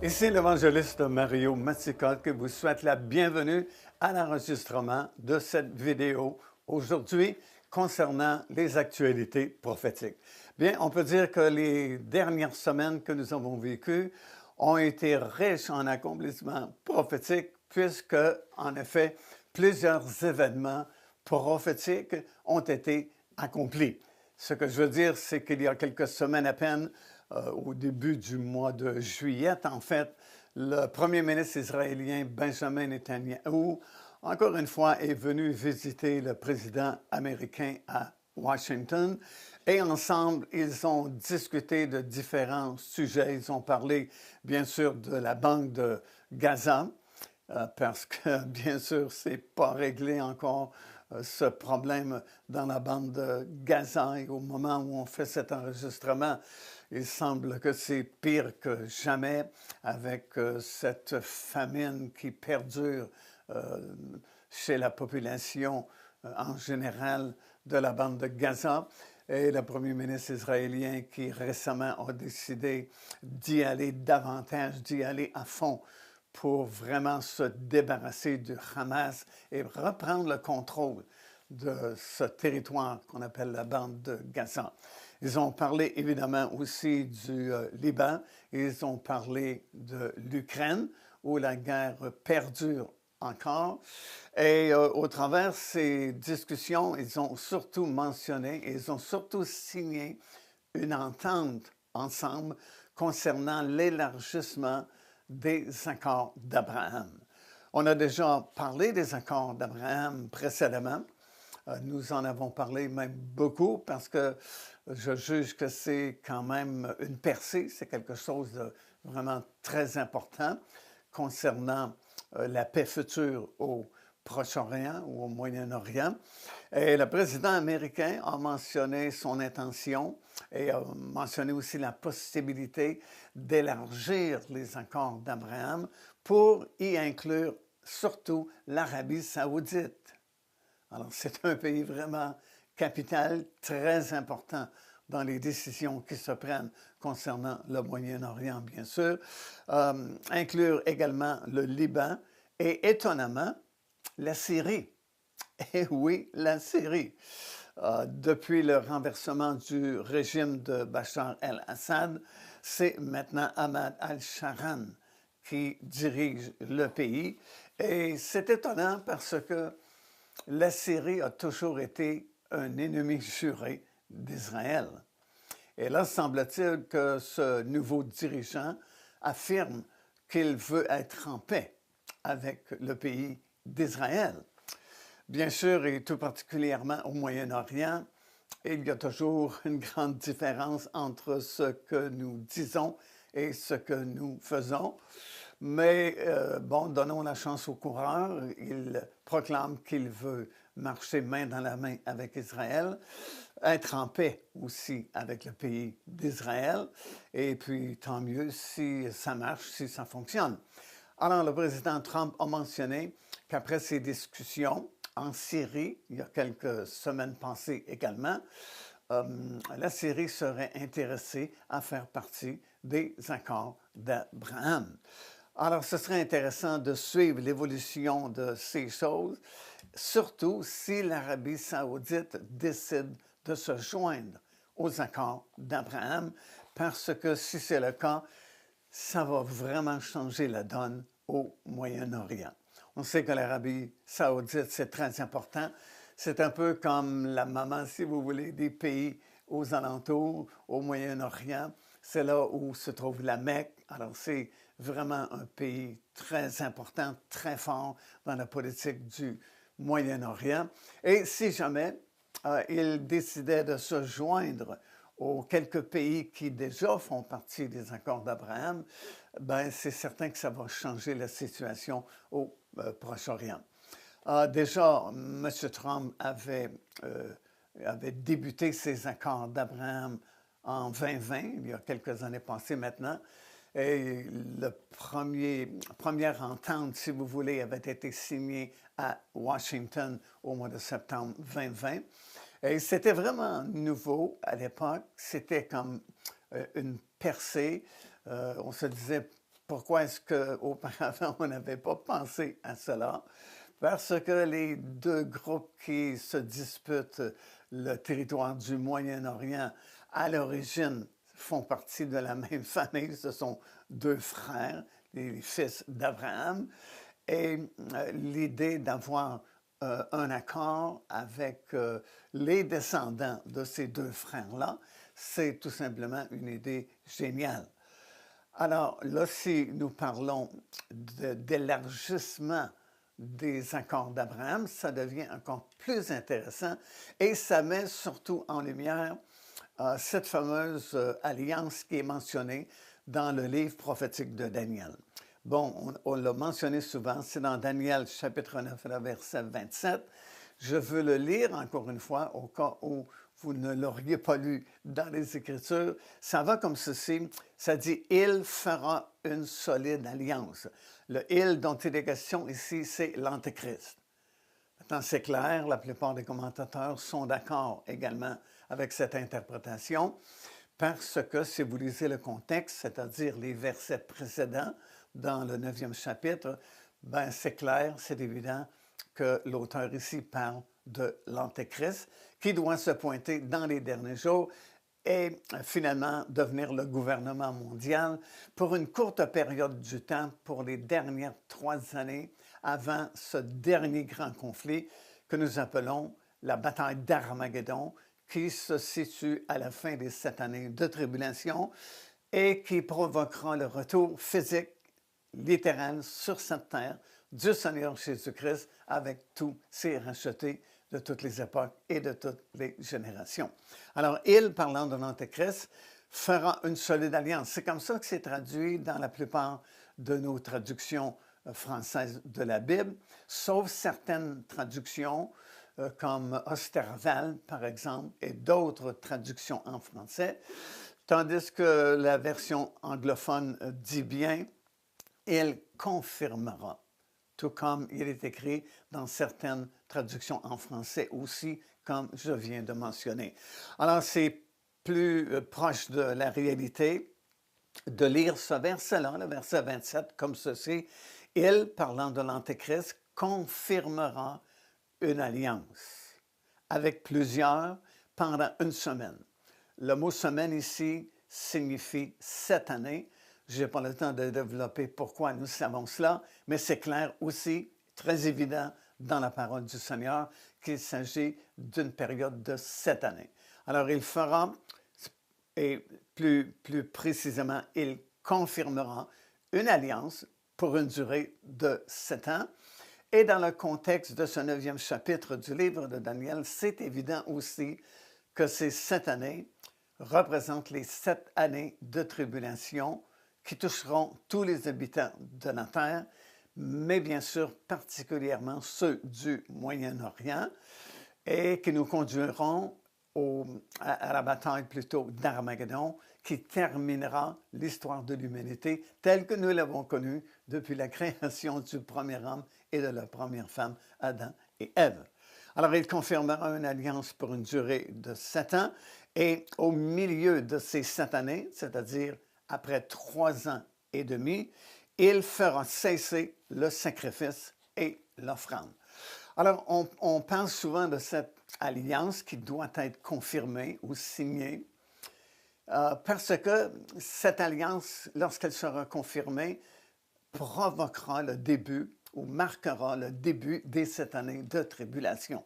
Ici l'évangéliste Mario Massicotte qui vous souhaite la bienvenue à l'enregistrement de cette vidéo aujourd'hui concernant les actualités prophétiques. Bien, on peut dire que les dernières semaines que nous avons vécues ont été riches en accomplissements prophétiques puisque, en effet, plusieurs événements prophétiques ont été accomplis. Ce que je veux dire, c'est qu'il y a quelques semaines à peine, au début du mois de juillet, en fait, le premier ministre israélien Benjamin Netanyahu, encore une fois, est venu visiter le président américain à Washington et ensemble, ils ont discuté de différents sujets. Ils ont parlé, bien sûr, de la bande de Gaza, parce que, bien sûr, ce n'est pas réglé encore ce problème dans la bande de Gaza. Et au moment où on fait cet enregistrement, il semble que c'est pire que jamais avec cette famine qui perdure chez la population en général de la bande de Gaza. Et le premier ministre israélien qui récemment a décidé d'y aller davantage, d'y aller à fond pour vraiment se débarrasser du Hamas et reprendre le contrôle de ce territoire qu'on appelle la bande de Gaza. Ils ont parlé évidemment aussi du Liban, ils ont parlé de l'Ukraine, où la guerre perdure encore. Et au travers de ces discussions, ils ont surtout mentionné, ils ont surtout signé une entente ensemble concernant l'élargissement des accords d'Abraham. On a déjà parlé des accords d'Abraham précédemment. Nous en avons parlé même beaucoup parce que je juge que c'est quand même une percée, c'est quelque chose de vraiment très important concernant la paix future au Proche-Orient ou au Moyen-Orient. Et le président américain a mentionné son intention et a mentionné aussi la possibilité d'élargir les accords d'Abraham pour y inclure surtout l'Arabie saoudite. Alors, c'est un pays vraiment capital, très important dans les décisions qui se prennent concernant le Moyen-Orient, bien sûr. Inclure également le Liban et, étonnamment, la Syrie. Et oui, la Syrie. Depuis le renversement du régime de Bachar el-Assad, c'est maintenant Ahmad al-Sharan qui dirige le pays. Et c'est étonnant parce que la Syrie a toujours été un ennemi juré d'Israël. Et là, semble-t-il que ce nouveau dirigeant affirme qu'il veut être en paix avec le pays d'Israël. Bien sûr, et tout particulièrement au Moyen-Orient, il y a toujours une grande différence entre ce que nous disons et ce que nous faisons. Mais bon, donnons la chance au coureur. Il proclame qu'il veut marcher main dans la main avec Israël, être en paix aussi avec le pays d'Israël. Et puis, tant mieux si ça marche, si ça fonctionne. Alors, le président Trump a mentionné qu'après ces discussions en Syrie, il y a quelques semaines passées également, la Syrie serait intéressée à faire partie des accords d'Abraham. Alors, ce serait intéressant de suivre l'évolution de ces choses, surtout si l'Arabie saoudite décide de se joindre aux accords d'Abraham, parce que si c'est le cas, ça va vraiment changer la donne au Moyen-Orient. On sait que l'Arabie saoudite, c'est très important. C'est un peu comme la maman, si vous voulez, des pays aux alentours, au Moyen-Orient. C'est là où se trouve la Mecque. Alors, c'est vraiment un pays très important, très fort dans la politique du Moyen-Orient. Et si jamais il décidait de se joindre aux quelques pays qui déjà font partie des accords d'Abraham, ben c'est certain que ça va changer la situation au Proche-Orient. Déjà, M. Trump avait débuté ses accords d'Abraham en 2020, il y a quelques années passées maintenant, et la première entente, si vous voulez, avait été signée à Washington au mois de septembre 2020. Et c'était vraiment nouveau à l'époque. C'était comme une percée. On se disait Pourquoi est-ce qu'auparavant, on n'avait pas pensé à cela? Parce que les deux groupes qui se disputent le territoire du Moyen-Orient, à l'origine, font partie de la même famille. Ce sont deux frères, les fils d'Abraham. Et l'idée d'avoir un accord avec les descendants de ces deux frères-là, c'est tout simplement une idée géniale. Alors là, si nous parlons d'élargissement des accords d'Abraham, ça devient encore plus intéressant et ça met surtout en lumière cette fameuse alliance qui est mentionnée dans le livre prophétique de Daniel. Bon, on l'a mentionné souvent, c'est dans Daniel chapitre 9, verset 27. Je veux le lire encore une fois au cas où vous ne l'auriez pas lu dans les Écritures. Ça va comme ceci, ça dit « Il fera une solide alliance ». Le « il » dont il est question ici, c'est l'Antéchrist. Maintenant, c'est clair, la plupart des commentateurs sont d'accord également avec cette interprétation, parce que si vous lisez le contexte, c'est-à-dire les versets précédents dans le 9e chapitre, ben c'est clair, c'est évident que l'auteur ici parle de l'Antéchrist, qui doit se pointer dans les derniers jours et finalement devenir le gouvernement mondial pour une courte période du temps, pour les dernières 3 années, avant ce dernier grand conflit que nous appelons la bataille d'Armageddon, qui se situe à la fin des 7 années de tribulation et qui provoquera le retour physique, littéral, sur cette terre du Seigneur Jésus-Christ avec tous ses rachetés de toutes les époques et de toutes les générations. Alors, il, parlant de l'Antéchrist, fera une solide alliance. C'est comme ça que c'est traduit dans la plupart de nos traductions françaises de la Bible, sauf certaines traductions comme Osterval, par exemple, et d'autres traductions en français, tandis que la version anglophone dit bien « il confirmera », tout comme il est écrit dans certaines traductions en français aussi, comme je viens de mentionner. Alors, c'est plus proche de la réalité de lire ce verset-là, le verset 27, comme ceci. « Il, parlant de l'Antéchrist, confirmera une alliance avec plusieurs pendant une semaine. » Le mot « semaine » ici signifie 7 années. Je n'ai pas le temps de développer pourquoi nous savons cela, mais c'est clair aussi, très évident dans la parole du Seigneur, qu'il s'agit d'une période de 7 années. Alors, il fera, et plus précisément, il confirmera une alliance pour une durée de 7 ans. Et dans le contexte de ce 9e chapitre du livre de Daniel, c'est évident aussi que ces 7 années représentent les 7 années de tribulation qui toucheront tous les habitants de la terre, mais bien sûr particulièrement ceux du Moyen-Orient, et qui nous conduiront à la bataille plutôt d'Armageddon, qui terminera l'histoire de l'humanité telle que nous l'avons connue depuis la création du premier homme et de la première femme, Adam et Ève. Alors, il confirmera une alliance pour une durée de 7 ans, et au milieu de ces 7 années, c'est-à-dire après 3 ans et demi, il fera cesser le sacrifice et l'offrande. Alors, on parle souvent de cette alliance qui doit être confirmée ou signée, parce que cette alliance, lorsqu'elle sera confirmée, provoquera le début ou marquera le début des 7 années de tribulation.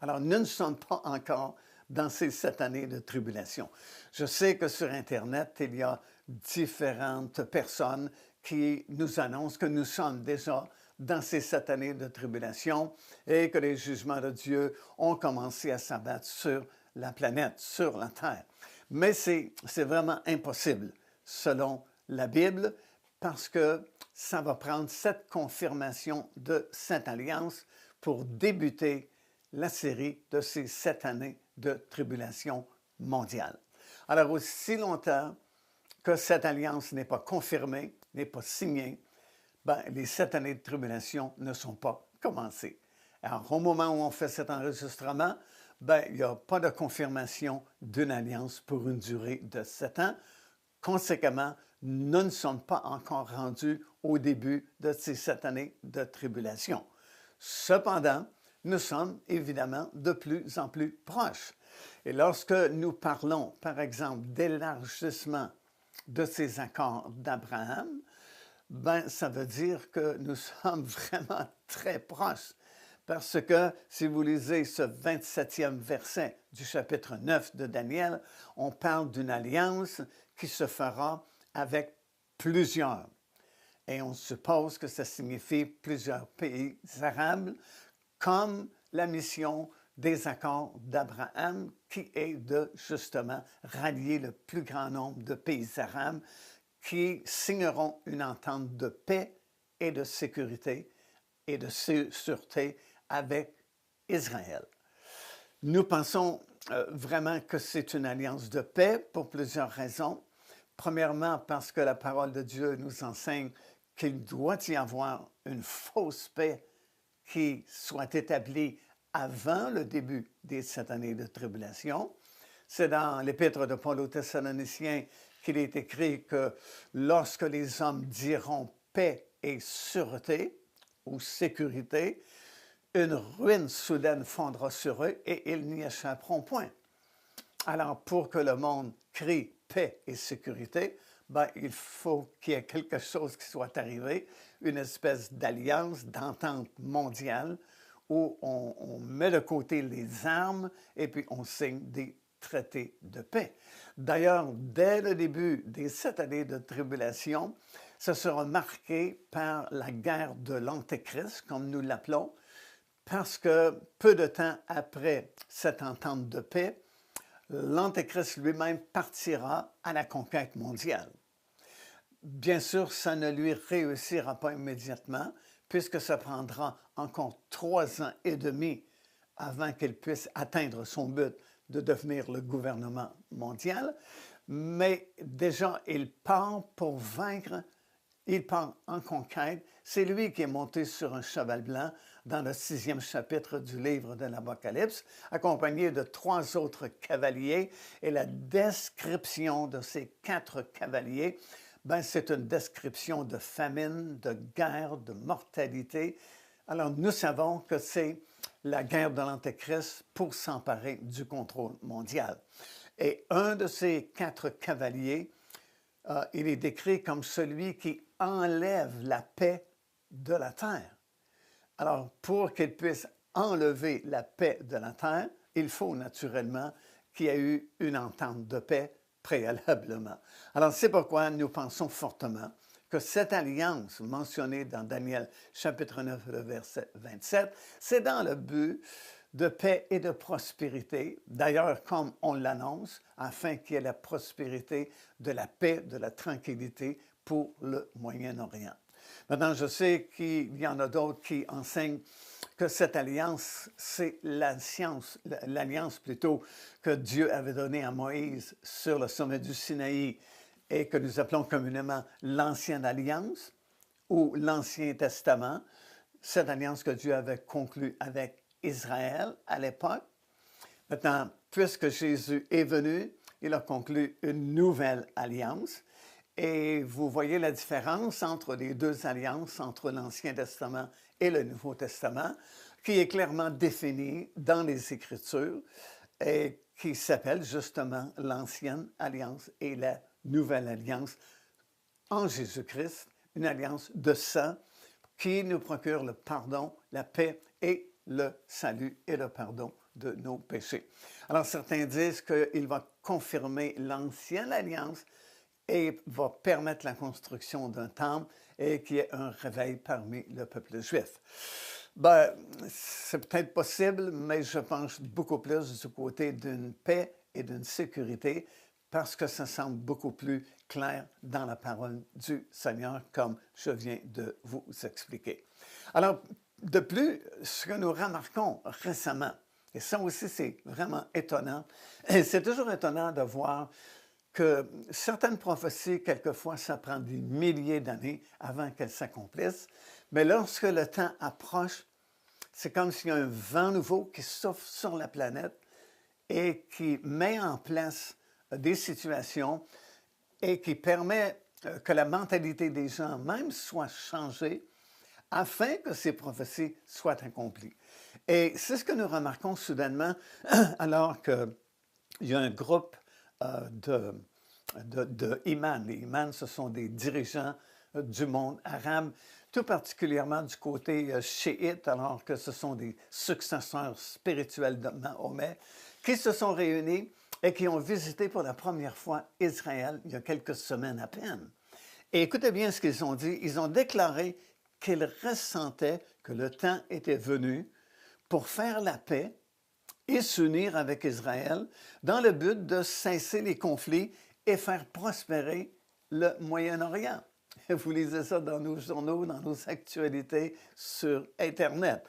Alors, nous ne sommes pas encore dans ces 7 années de tribulation. Je sais que sur Internet, il y a différentes personnes qui nous annoncent que nous sommes déjà dans ces 7 années de tribulation et que les jugements de Dieu ont commencé à s'abattre sur la planète, sur la Terre. Mais c'est vraiment impossible, selon la Bible, parce que ça va prendre cette confirmation de cette alliance pour débuter la série de ces 7 années de tribulation mondiale. Alors, aussi longtemps que cette alliance n'est pas confirmée, n'est pas signée, ben, les 7 années de tribulation ne sont pas commencées. Alors, au moment où on fait cet enregistrement, ben, il n'y a pas de confirmation d'une alliance pour une durée de 7 ans, Conséquemment, nous ne sommes pas encore rendus au début de ces 7 années de tribulation. Cependant, nous sommes évidemment de plus en plus proches. Et lorsque nous parlons, par exemple, d'élargissement de ces accords d'Abraham, ben, ça veut dire que nous sommes vraiment très proches. Parce que si vous lisez ce 27e verset du chapitre 9 de Daniel, on parle d'une alliance qui se fera avec plusieurs. Et on suppose que ça signifie plusieurs pays arabes, comme la mission des accords d'Abraham, qui est de justement rallier le plus grand nombre de pays arabes qui signeront une entente de paix et de sécurité et de sûreté avec Israël. Nous pensons vraiment que c'est une alliance de paix pour plusieurs raisons. Premièrement, parce que la parole de Dieu nous enseigne qu'il doit y avoir une fausse paix qui soit établie avant le début des 7 années de tribulation. C'est dans l'Épître de Paul aux Thessaloniciens qu'il est écrit que lorsque les hommes diront paix et sûreté ou sécurité, une ruine soudaine fondra sur eux et ils n'y échapperont point. Alors, pour que le monde crie paix et sécurité, ben, il faut qu'il y ait quelque chose qui soit arrivé, une espèce d'alliance, d'entente mondiale, où on met de côté les armes et puis on signe des traités de paix. D'ailleurs, dès le début des 7 années de tribulation, ça sera marqué par la guerre de l'Antéchrist, comme nous l'appelons, parce que peu de temps après cette entente de paix, l'Antéchrist lui-même partira à la conquête mondiale. Bien sûr, ça ne lui réussira pas immédiatement, puisque ça prendra encore 3 ans et demi avant qu'il puisse atteindre son but de devenir le gouvernement mondial. Mais déjà, il part pour vaincre, il part en conquête. C'est lui qui est monté sur un cheval blanc dans le 6e chapitre du livre de l'Apocalypse, accompagné de 3 autres cavaliers. Et la description de ces 4 cavaliers, ben, c'est une description de famine, de guerre, de mortalité. Alors, nous savons que c'est la guerre de l'Antéchrist pour s'emparer du contrôle mondial. Et un de ces 4 cavaliers, il est décrit comme celui qui enlève la paix de la terre. Alors, pour qu'il puisse enlever la paix de la terre, il faut naturellement qu'il y ait eu une entente de paix préalablement. Alors, c'est pourquoi nous pensons fortement que cette alliance mentionnée dans Daniel chapitre 9, le verset 27, c'est dans le but de paix et de prospérité, d'ailleurs comme on l'annonce, afin qu'il y ait la prospérité, de la paix, de la tranquillité pour le Moyen-Orient. Maintenant, je sais qu'il y en a d'autres qui enseignent que cette alliance, c'est l'alliance plutôt que Dieu avait donnée à Moïse sur le sommet du Sinaï et que nous appelons communément l'Ancienne Alliance ou l'Ancien Testament, cette alliance que Dieu avait conclue avec Israël à l'époque. Maintenant, puisque Jésus est venu, il a conclu une nouvelle alliance. Et vous voyez la différence entre les 2 alliances, entre l'Ancien Testament et le Nouveau Testament, qui est clairement définie dans les Écritures et qui s'appelle justement l'Ancienne Alliance et la Nouvelle Alliance en Jésus-Christ, une alliance de sang qui nous procure le pardon, la paix et le salut et le pardon de nos péchés. Alors certains disent qu'il va confirmer l'Ancienne Alliance et va permettre la construction d'un temple et qu'il y ait un réveil parmi le peuple juif. Ben, c'est peut-être possible, mais je pense beaucoup plus du côté d'une paix et d'une sécurité parce que ça semble beaucoup plus clair dans la parole du Seigneur, comme je viens de vous expliquer. Alors, de plus, ce que nous remarquons récemment, et ça aussi c'est vraiment étonnant, et c'est toujours étonnant de voir que certaines prophéties, quelquefois, ça prend des milliers d'années avant qu'elles s'accomplissent. Mais lorsque le temps approche, c'est comme s'il y a un vent nouveau qui souffle sur la planète et qui met en place des situations et qui permet que la mentalité des gens même soit changée afin que ces prophéties soient accomplies. Et c'est ce que nous remarquons soudainement alors qu'il y a un groupe de imams. Les imams, ce sont des dirigeants du monde arabe, tout particulièrement du côté chiite, alors que ce sont des successeurs spirituels de Mahomet, qui se sont réunis et qui ont visité pour la première fois Israël il y a quelques semaines à peine. Et écoutez bien ce qu'ils ont dit. Ils ont déclaré qu'ils ressentaient que le temps était venu pour faire la paix et s'unir avec Israël dans le but de cesser les conflits et faire prospérer le Moyen-Orient. Vous lisez ça dans nos journaux, dans nos actualités sur Internet.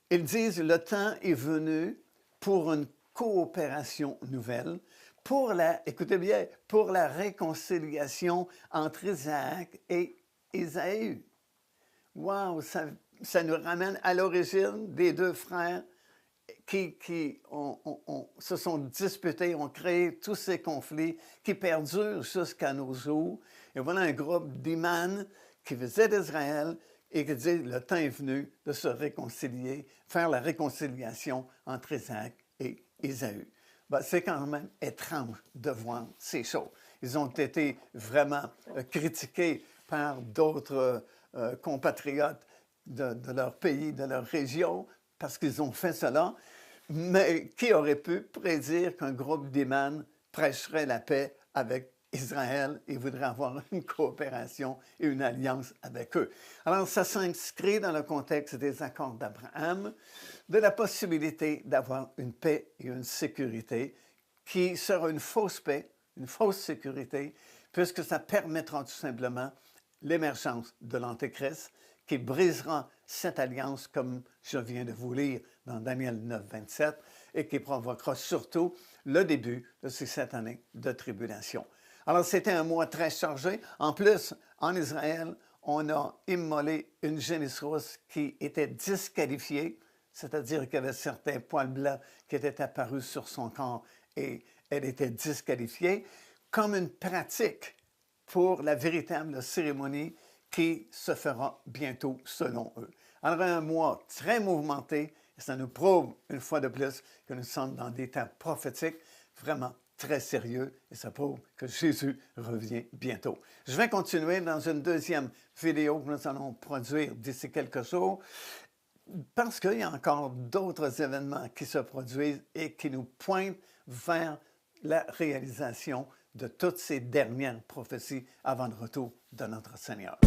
Ils disent que le temps est venu pour une coopération nouvelle, écoutez bien, pour la réconciliation entre Isaac et Ésaü. Wow, ça nous ramène à l'origine des deux frères qui se sont disputés, ont créé tous ces conflits qui perdurent jusqu'à nos jours. Et voilà un groupe d'imams qui faisaient d'Israël et qui dit le temps est venu de se réconcilier, faire la réconciliation entre Isaac et Ésaü. Ben, c'est quand même étrange de voir ces choses. Ils ont été vraiment critiqués par d'autres compatriotes de leur pays, de leur région, parce qu'ils ont fait cela. Mais qui aurait pu prédire qu'un groupe d'imams prêcherait la paix avec Israël et voudrait avoir une coopération et une alliance avec eux? Alors, ça s'inscrit dans le contexte des accords d'Abraham, de la possibilité d'avoir une paix et une sécurité qui sera une fausse paix, une fausse sécurité, puisque ça permettra tout simplement l'émergence de l'Antéchrist qui brisera cette alliance, comme je viens de vous lire dans Daniel 9, 27, et qui provoquera surtout le début de ces 7 années de tribulation. Alors, c'était un mois très chargé. En plus, en Israël, on a immolé une génisse rousse qui était disqualifiée, c'est-à-dire qu'il y avait certains poils blancs qui étaient apparus sur son corps et elle était disqualifiée, comme une pratique pour la véritable cérémonie qui se fera bientôt selon eux. Alors, un mois très mouvementé, et ça nous prouve une fois de plus que nous sommes dans des temps prophétiques vraiment très sérieux, et ça prouve que Jésus revient bientôt. Je vais continuer dans une deuxième vidéo que nous allons produire d'ici quelques jours, parce qu'il y a encore d'autres événements qui se produisent et qui nous pointent vers la réalisation de toutes ces dernières prophéties avant le retour de notre Seigneur.